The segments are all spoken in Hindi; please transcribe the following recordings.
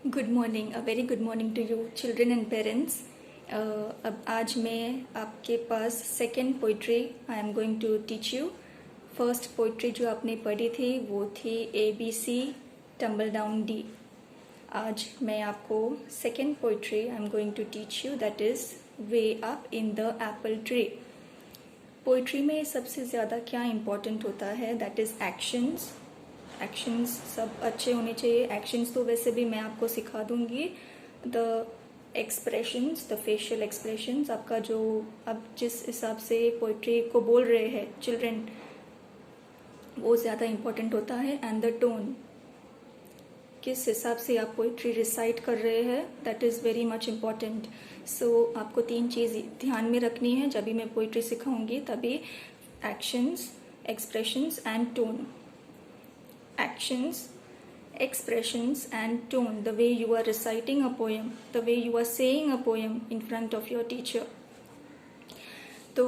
Good morning, a very good morning to you children and parents. अब आज मैं आपके पास second poetry I am going to teach you. First poetry जो आपने पढ़ी थी वो थी ABC टम्बल डाउन डी। आज मैं आपको second poetry I am going to teach you, that is way up in the apple tree. Poetry में सबसे ज़्यादा क्या इम्पोर्टेंट होता है, दैट इज़ एक्शंस। एक्शंस सब अच्छे होने चाहिए। एक्शंस तो वैसे भी मैं आपको सिखा दूंगी। The expressions, the facial expressions, आपका जो आप जिस हिसाब से पोइट्री को बोल रहे हैं चिल्ड्रन, वो ज़्यादा इम्पोर्टेंट होता है। एंड द टोन, किस हिसाब से आप पोइट्री रिसाइट कर रहे हैं, that is very much important. So आपको तीन चीज़ ध्यान में रखनी है जब भी मैं पोइट्री सिखाऊंगी, तभी actions, expressions and tone. Actions, expressions and tone, the way you are reciting a poem, the way you are saying a poem in front of your teacher. तो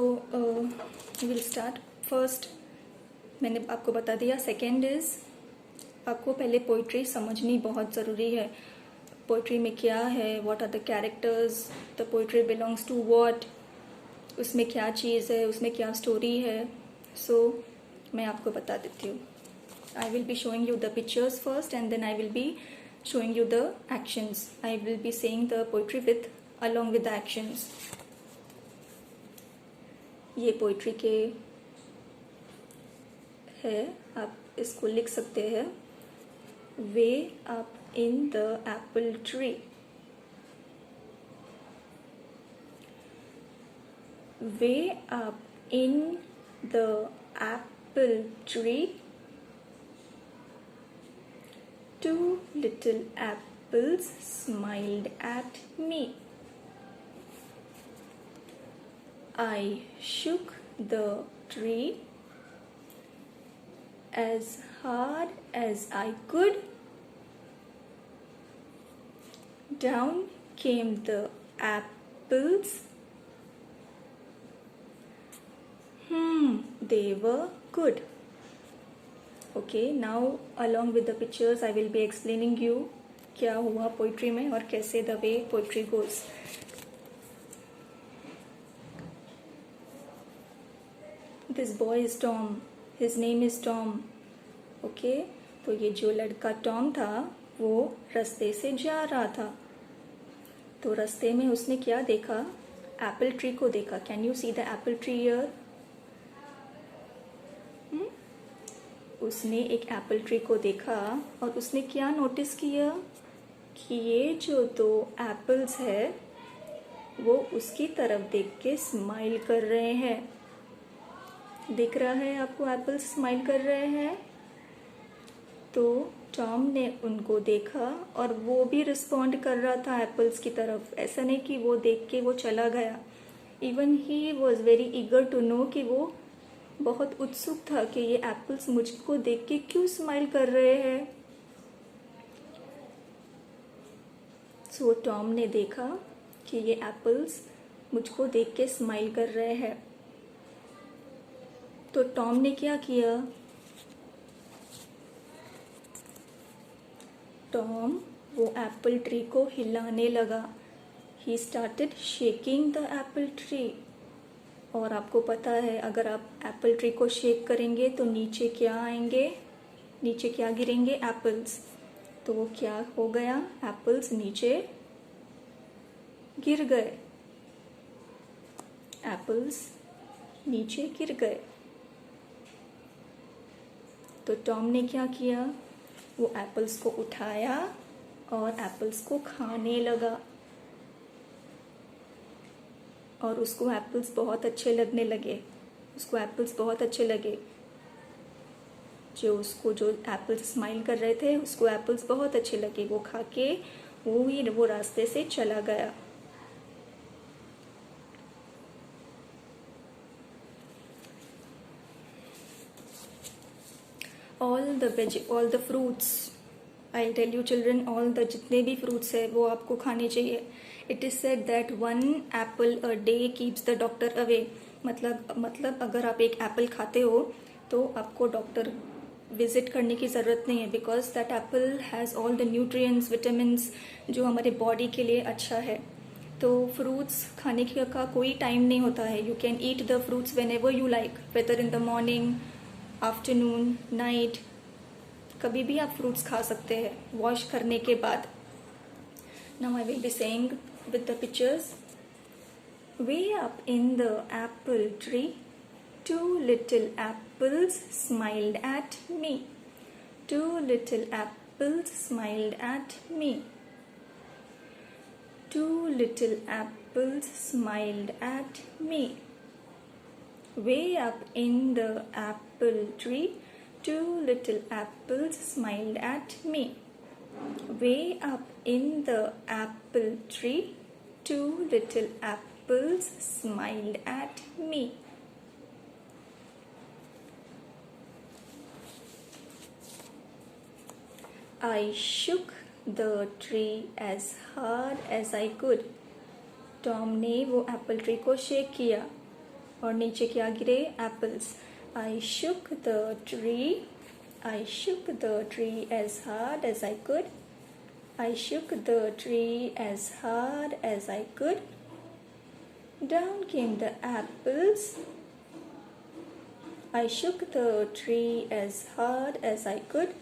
we'll start. First मैंने आपको बता दिया। सेकेंड इज आपको पहले पोइट्री समझनी बहुत ज़रूरी है। पोइट्री में क्या है, what are the characters, the poetry belongs to what, उसमें क्या चीज़ है, उसमें क्या स्टोरी है। सो मैं आपको बता देती हूँ। I will be showing you the pictures first and then I will be showing you the actions. I will be saying the poetry along with the actions. ये पोइट्री के है, आप इसको लिख सकते हैं। वे up in the apple tree. Way up in the apple tree, two little apples smiled at me. I shook the tree as hard as I could. Down came the apples. They were good. Okay, now along with the pictures I will be explaining you क्या हुआ पोइट्री में और कैसे the way poetry goes. This boy is Tom. His name is Tom. Okay, तो ये जो लड़का टॉम था वो रास्ते से जा रहा था। तो रास्ते में उसने क्या देखा, एप्पल ट्री को देखा। Can you see the apple tree here? उसने एक एप्पल ट्री को देखा और उसने क्या नोटिस किया कि ये जो दो एप्पल्स है वो उसकी तरफ देख के स्माइल कर रहे हैं। दिख रहा है आपको, एप्पल्स स्माइल कर रहे हैं। तो टॉम ने उनको देखा और वो भी रिस्पॉन्ड कर रहा था एप्पल्स की तरफ। ऐसा नहीं कि वो देख के वो चला गया। Even he was very eager to know, कि वो बहुत उत्सुक था कि ये एप्पल्स मुझको देख के क्यों स्माइल कर रहे हैं। सो टॉम ने देखा कि ये एप्पल्स मुझको देख के स्माइल कर रहे हैं। तो टॉम ने क्या किया, टॉम वो एप्पल ट्री को हिलाने लगा। He started shaking the apple tree. और आपको पता है अगर आप एप्पल ट्री को शेक करेंगे तो नीचे क्या आएंगे, नीचे क्या गिरेंगे, एप्पल्स। तो वो क्या हो गया, एप्पल्स नीचे गिर गए। एप्पल्स नीचे गिर गए। तो टॉम ने क्या किया, वो एप्पल्स को उठाया और एप्पल्स को खाने लगा। और उसको एप्पल्स बहुत अच्छे लगने लगे। उसको एप्पल्स बहुत अच्छे लगे। जो एप्पल्स स्माइल कर रहे थे उसको एप्पल्स बहुत अच्छे लगे। वो खा के वो रास्ते से चला गया। all the fruits, I'll tell you children, all the जितने भी फ्रूट्स है वो आपको खाने चाहिए। It is said that one apple a day keeps the doctor away. मतलब अगर आप एक एप्पल खाते हो तो आपको डॉक्टर विजिट करने की ज़रूरत नहीं है, because that Apple has all the nutrients, vitamins जो हमारे बॉडी के लिए अच्छा है। तो फ्रूट्स खाने का कोई टाइम नहीं होता है। You can eat the fruits whenever you like, whether in the morning, afternoon, night, कभी भी आप फ्रूट्स खा सकते हैं वॉश करने के बाद। Now I will be saying with the pictures. Way up in the apple tree, two little apples smiled at me. Two little apples smiled at me. Two little apples smiled at me. Way up in the apple tree, two little apples smiled at me. Way up in the apple tree, two little apples smiled at me. I shook the tree as hard as I could. Tom ने वो एप्पल ट्री को शेक किया और नीचे क्या गिरे? Apples. I shook the tree. I shook the tree as hard as I could. I shook the tree as hard as I could. Down came the apples. I shook the tree as hard as I could.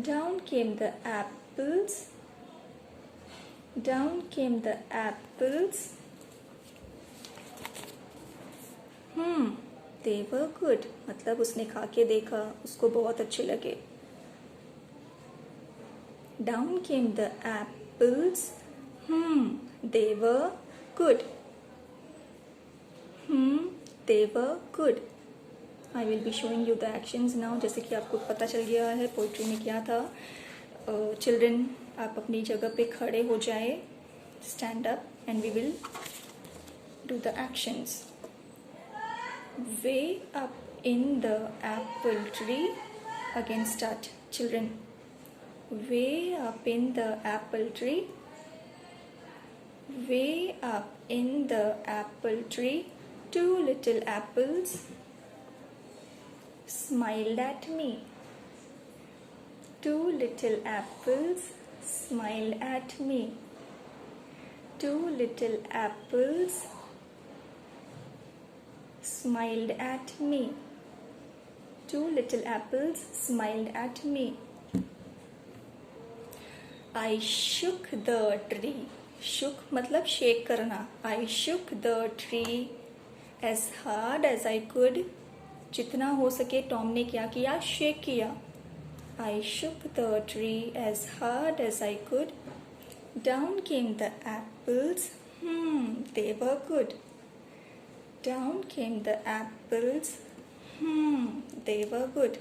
Down came the apples. Down came the apples. They were good. मतलब उसने खा के देखा, उसको बहुत अच्छे लगे। Down came the apples. They were good. They were good. I will be showing you the actions now. जैसे कि आपको पता चल गया है पोइट्री में क्या था। चिल्ड्रन, आप अपनी जगह पे खड़े हो जाए, stand up, and we will do the actions. Way up in the apple tree, again start children. Way up in the apple tree, way up in the apple tree, two little apples smiled at me. Two little apples smiled at me. Two little apples smiled at me. Two little apples smiled at me. I shook the tree. Shook मतलब शेक करना। I shook the tree as hard as I could. जितना हो सके टॉम ने क्या किया? शेक किया। I shook the tree as hard as I could. Down came the apples. They were good. Down came the apples. They were good.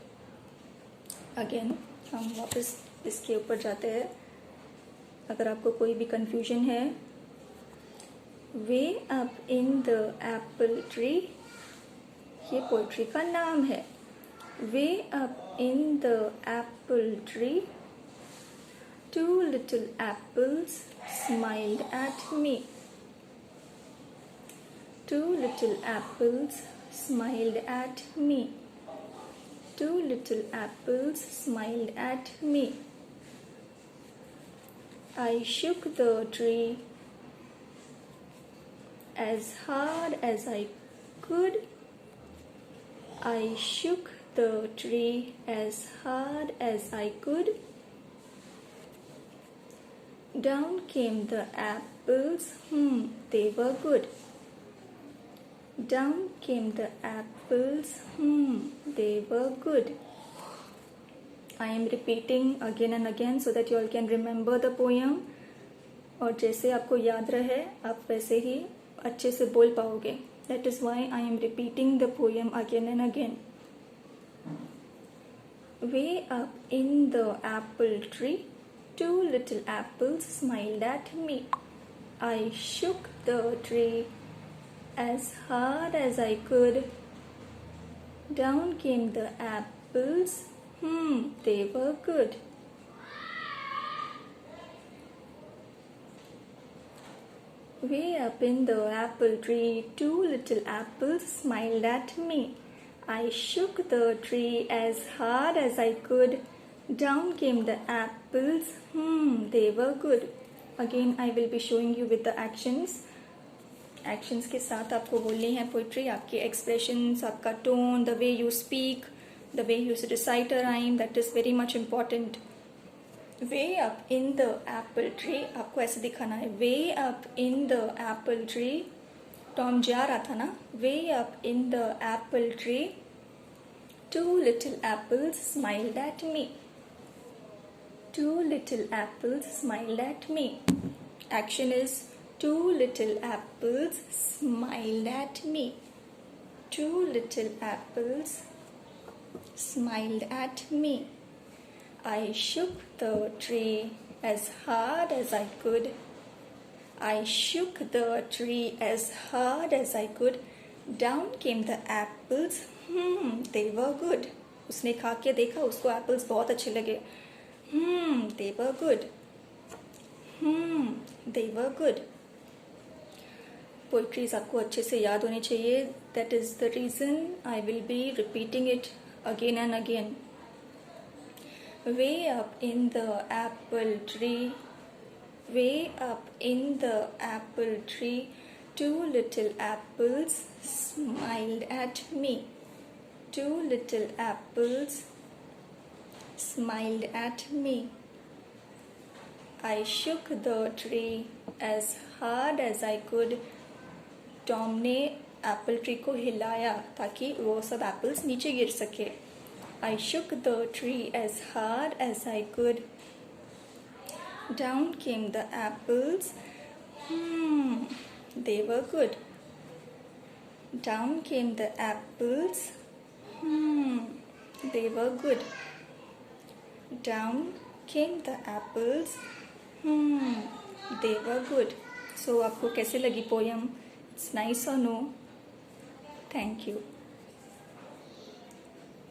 Again हम वापस इसके ऊपर जाते हैं। अगर आपको कोई भी confusion है, Way up in the apple tree, ये पोइट्री का नाम है। Way up in the apple tree, two little apples smiled at me. Two little apples smiled at me. Two little apples smiled at me. I shook the tree as hard as I could. I shook the tree as hard as I could. Down came the apples. They were good. Down came the apples. They were good. I am repeating again and again so that you all can remember the poem. और जैसे आपको याद रहे आप वैसे ही अच्छे से बोल पाओगे। That is why I am repeating the poem again and again. Way up in the apple tree, two little apples smiled at me. I shook the tree as hard as I could. Down came the apples. They were good. Way up in the apple tree, two little apples smiled at me. I shook the tree as hard as I could. Down came the apples. They were good. Again, I will be showing you with the actions. Actions के साथ आपको बोलनी है poetry. आपके expressions, आपका tone, the way you speak, the way you recite a rhyme, that is very much important. Way up in the apple tree. आपको ऐसे दिखाना है. Way up in the apple tree. Tom जा रहा था ना. Way up in the apple tree. Two little apples smiled at me. Two little apples smiled at me. Action is two little apples smiled at me. Two little apples smiled at me. I shook the tree as hard as I could. I shook the tree as hard as I could. Down came the apples. They were good. उसने खा के देखा, उसको एप्पल्स बहुत अच्छे लगे. They were good. They were good. Poetries आपको अच्छे से याद होनी चाहिए. That is the reason I will be repeating it again and again. Way up in the apple tree. Way up in the apple tree, two little apples smiled at me. Two little apples smiled at me. I shook the tree as hard as I could. Tom ने एप्पल ट्री को हिलाया ताकि वो सब एप्पल्स नीचे गिर सके. I shook the tree as hard as I could. Down came the apples. They were good. Down came the apples. They were good. Down came the apples. They were good. So आपको कैसे लगी poem? It's nice or no? Thank you.